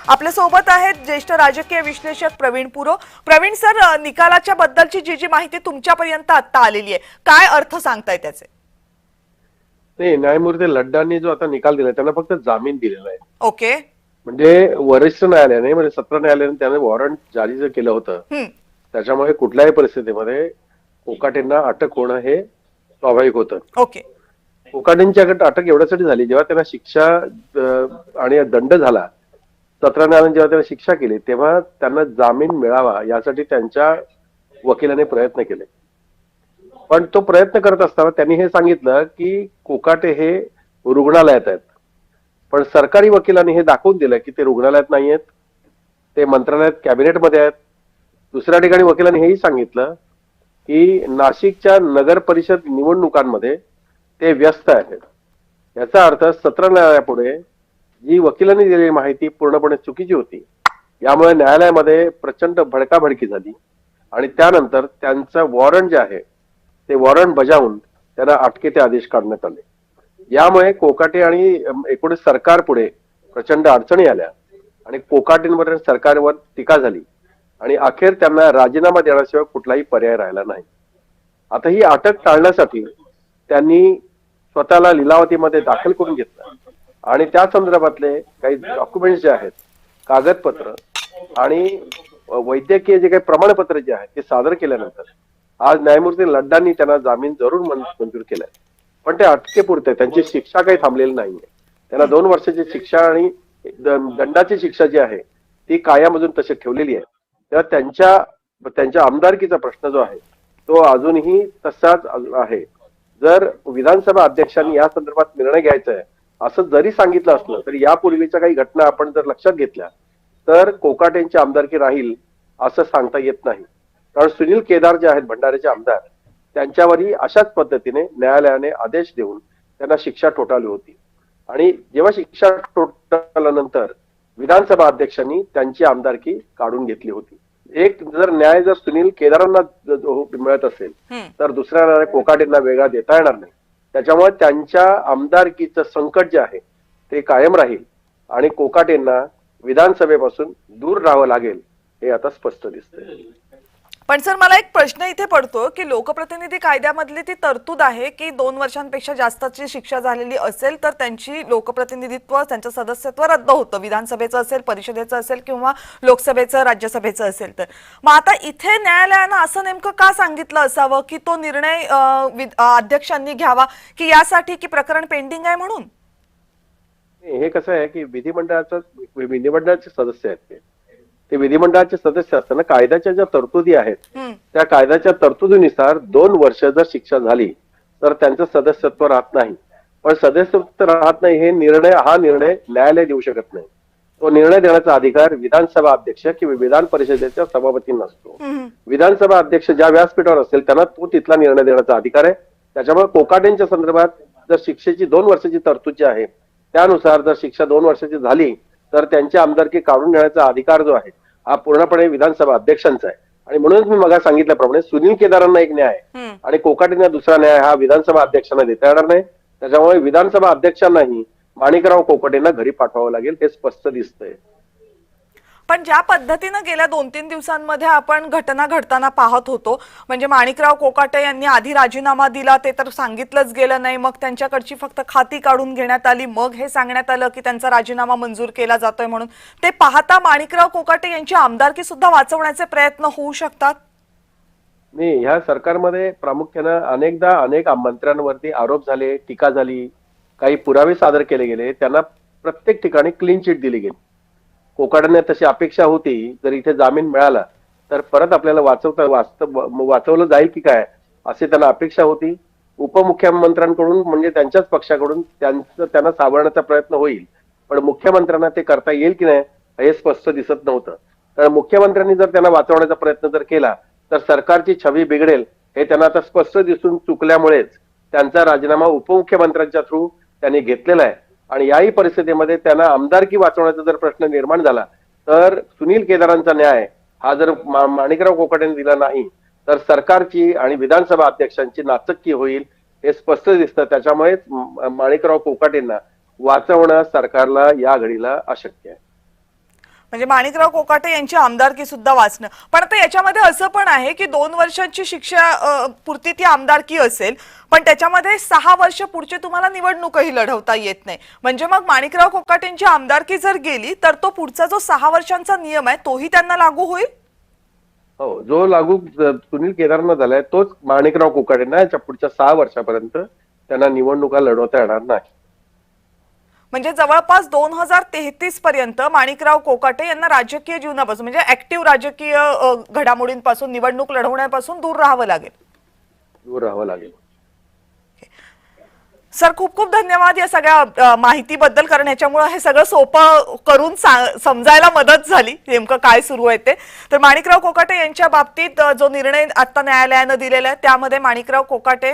आपल्या सोबत आहेत ज्येष्ठ राजकीय विश्लेषक प्रवीण पुरो. प्रवीण सर, निकालाच्या बद्दलची जी माहिती तुमच्यापर्यंत आता आलेली आहे, काय अर्थ सांगताय त्याचे? नाही, न्यायमूर्ती लड्डांनी जो आता निकाल दिलाय त्यांना फक्त जामीन दिलेला आहे. ओके. म्हणजे वरिष्ठ न्यायालयाने म्हणजे सत्र न्यायालयाने त्याने वॉरंट जारी जे केलं होतं त्याच्यामुळे कुठल्याही परिस्थितीमध्ये कोकाटेंना अटक होणं हे स्वाभाविक होतं. ओके. कोकाटेंची अटक एवढ्यासाठी झाली, जेव्हा त्यांना शिक्षा आणि दंड झाला, सत्र न्यायालयाने जेव्हा त्यांना शिक्षा केली तेव्हा त्यांना जामीन मिळावा यासाठी त्यांच्या वकिलाने प्रयत्न केले. पण तो प्रयत्न करत असताना त्यांनी हे सांगितलं की कोकाटे हे रुग्णालयात आहेत. पण सरकारी वकिलांनी हे दाखवून दिलं की ते रुग्णालयात नाही आहेत, ते मंत्रालयात कॅबिनेटमध्ये आहेत. दुसऱ्या ठिकाणी वकिलांनी हेही सांगितलं की नाशिकच्या नगर परिषद निवडणुकांमध्ये ते व्यस्त आहेत. याचा अर्थ सत्र न्यायालयापुढे जी वकिलांनी दिलेली माहिती पूर्णपणे चुकीची होती. यामुळे न्यायालयामध्ये प्रचंड भडकाभडकी झाली आणि त्यानंतर त्यांचं वॉरंट जे आहे ते वॉरंट बजावून त्यांना अटकेचे आदेश काढण्यात आले. यामुळे कोकाटे आणि एकूण सरकार पुढे प्रचंड अडचणी आल्या आणि कोकाटेंवर सरकारवर टीका झाली आणि अखेर त्यांना राजीनामा देण्याशिवाय कुठलाही पर्याय राहिला नाही. आता ही अटक टाळण्यासाठी त्यांनी स्वतःला लिलावतीमध्ये दाखल करून घेतलं आणि त्या संदर्भातले काही डॉक्युमेंट्स जे आहेत, कागदपत्र आणि वैद्यकीय जे काही प्रमाणपत्र जे आहेत ते सादर केल्यानंतर आज न्यायमूर्ती लड्डांनी त्यांना जामीन जरूर मंजूर केलाय. पण ते अटकेपुरते, त्यांची शिक्षा काही थांबलेली नाहीये. त्यांना 2 वर्षाची शिक्षा आणि दंडाची शिक्षा जी आहे ती कायम अजून तशी ठेवलेली आहे. तेव्हा त्यांच्या आमदारकीचा प्रश्न जो आहे तो अजूनही तसाच आहे. जर विधानसभा अध्यक्षांनी या संदर्भात निर्णय घ्यायचा आहे असं जरी सांगितलं असलं तरी यापूर्वीच्या काही घटना आपण जर लक्षात घेतल्या तर कोकाटेंची आमदारकी राहील असं सांगता येत नाही. कारण सुनील केदार जे आहेत भंडाऱ्याचे आमदार, त्यांच्यावरही अशाच पद्धतीने न्यायालयाने आदेश देऊन त्यांना शिक्षा ठोठावली होती आणि जेव्हा शिक्षा ठोठावल्यानंतर विधानसभा अध्यक्षांनी त्यांची आमदारकी काढून घेतली होती. एक जर न्याय जर सुनील केदारांना मिळत असेल तर दुसऱ्या कोकाटेंना वेगळा देता येणार नाही. त्याच्यामुळे त्यांच्या आमदारकीचं संकट जे आहे ते कायम राहील आणि कोकाटेंना विधानसभेपासून दूर राहावं लागेल हे आता स्पष्ट दिसतंय. पण सर, मला एक प्रश्न इथे पडतो की लोकप्रतिनिधी कायद्यामधली ती तरतूद आहे की 2 वर्षांपेक्षा जास्तची शिक्षा झालेली असेल तर त्यांची लोकप्रतिनिधित्व, त्यांचं सदस्यत्व रद्द होतं. विधानसभेचं असेल, परिषदेचं असेल किंवा लोकसभेचं, राज्यसभेचं असेल तर. मग आता इथे न्यायालयानं असं नेमकं का सांगितलं असावं की तो निर्णय अध्यक्षांनी घ्यावा, की यासाठी की प्रकरण पेंडिंग आहे म्हणून? हे कसं आहे की विधिमंडळाचे सदस्य आहेत ते विधिमंडळाचे सदस्य असताना कायद्याच्या ज्या तरतुदी आहेत त्या कायद्याच्या तरतुदीनुसार 2 वर्ष जर शिक्षा झाली तर त्यांचं सदस्यत्व राहत नाही. पण सदस्यत्व राहत नाही हा निर्णय न्यायालय देऊ शकत नाही. तो निर्णय देण्याचा अधिकार विधानसभा अध्यक्ष किंवा विधान परिषदेच्या सभापतींना असतो. विधानसभा अध्यक्ष ज्या व्यासपीठावर असेल त्यांना तो तिथला निर्णय देण्याचा अधिकार आहे. त्याच्यामुळे कोकाटेंच्या संदर्भात जर शिक्षेची 2 वर्षाची तरतूद जी आहे त्यानुसार जर शिक्षा 2 वर्षाची झाली तर त्यांची आमदारकी काढून घेण्याचा अधिकार जो आहे हा पूर्णपणे विधानसभा अध्यक्षांचा आहे. आणि म्हणूनच मी मग सांगितल्याप्रमाणे सुनील केदारांना एक न्याय आणि कोकाटेंना दुसरा न्याय हा विधानसभा अध्यक्षांना देता येणार नाही. त्याच्यामुळे विधानसभा अध्यक्षांनाही माणिकराव कोकाटेंना घरी पाठवावं लागेल हे स्पष्ट दिसतंय. पण ज्या पद्धतीनं गेल्या 2-3 दिवसांमध्ये आपण घटना घडताना पाहत होतो, म्हणजे माणिकराव कोकाटे यांनी आधी राजीनामा दिला, ते तर सांगितलंच गेलं नाही, मग त्यांच्याकडची फक्त खाती काढून घेण्यात आली, मग हे सांगण्यात आलं की त्यांचा राजीनामा मंजूर केला जातोय म्हणून. ते पाहता माणिकराव कोकाटे यांची आमदारकी सुद्धा वाचवण्याचे प्रयत्न होऊ शकतात. नाही, ह्या सरकारमध्ये प्रामुख्यानं अनेकदा अनेक मंत्र्यांवरती आरोप झाले, टीका झाली, काही पुरावे सादर केले गेले, त्यांना प्रत्येक ठिकाणी क्लीन चिट दिली गेली. कोकाटेंना तशी अपेक्षा होती जर इथे जामीन मिळाला तर परत आपल्याला वाचवलं जाईल की काय अशी त्यांना अपेक्षा होती. उपमुख्यमंत्र्यांकडून म्हणजे त्यांच्याच पक्षाकडून त्यांना सावरण्याचा प्रयत्न होईल, पण मुख्यमंत्र्यांना ते करता येईल की नाही हे स्पष्ट दिसत नव्हतं. कारण मुख्यमंत्र्यांनी जर त्यांना वाचवण्याचा प्रयत्न जर केला तर सरकारची छवी बिघडेल हे त्यांना आता स्पष्ट दिसून चुकल्यामुळेच त्यांचा राजीनामा उपमुख्यमंत्र्यांच्या थ्रू त्यांनी घेतलेला आहे. आणि याही परिस्थितीमध्ये त्यांना आमदारकी वाचवण्याचा जर प्रश्न निर्माण झाला तर सुनील केदारांचा न्याय हा जर माणिकराव कोकाटेंनी दिला नाही तर सरकारची आणि विधानसभा अध्यक्षांची नाचक्की होईल हे स्पष्ट दिसतं. त्याच्यामुळेच माणिकराव कोकाटेंना वाचवणं सरकारला या घडीला अशक्य आहे. म्हणजे माणिकराव कोकाटे यांची आमदारकी सुद्धा वाचणं. पण आता याच्यामध्ये असं पण आहे की 2 वर्षांची शिक्षा पुरती ती आमदारकी असेल, पण त्याच्यामध्ये 6 वर्ष पुढचे तुम्हाला निवडणूकही लढवता येत नाही. म्हणजे मग माणिकराव कोकाटेंची आमदारकी जर गेली तर तो पुढचा जो 6 वर्षांचा नियम आहे तोही त्यांना लागू होईल. हो, जो लागू सुनील केदारना झालाय तोच माणिकराव कोकाटेंना याच्या पुढच्या 6 वर्षापर्यंत त्यांना निवडणुका लढवता येणार नाही. म्हणजे जवळपास 2033 पर्यंत माणिकराव कोकाटे यांना राजकीय जीवनापासून म्हणजे ऍक्टिव्ह राजकीय घडामोडींपासून निवडणूक लढवण्यापासून दूर राहावं लागेल. दूर राहावं लागेल. सर, खूप खूप धन्यवाद या सगळ्या माहितीबद्दल, कारण ह्याच्यामुळे हे सगळं सोपं करून समजायला मदत झाली नेमकं काय सुरू आहे ते. तर माणिकराव कोकाटे यांच्या बाबतीत जो निर्णय आता न्यायालयानं दिलेला आहे त्यामध्ये माणिकराव कोकाटे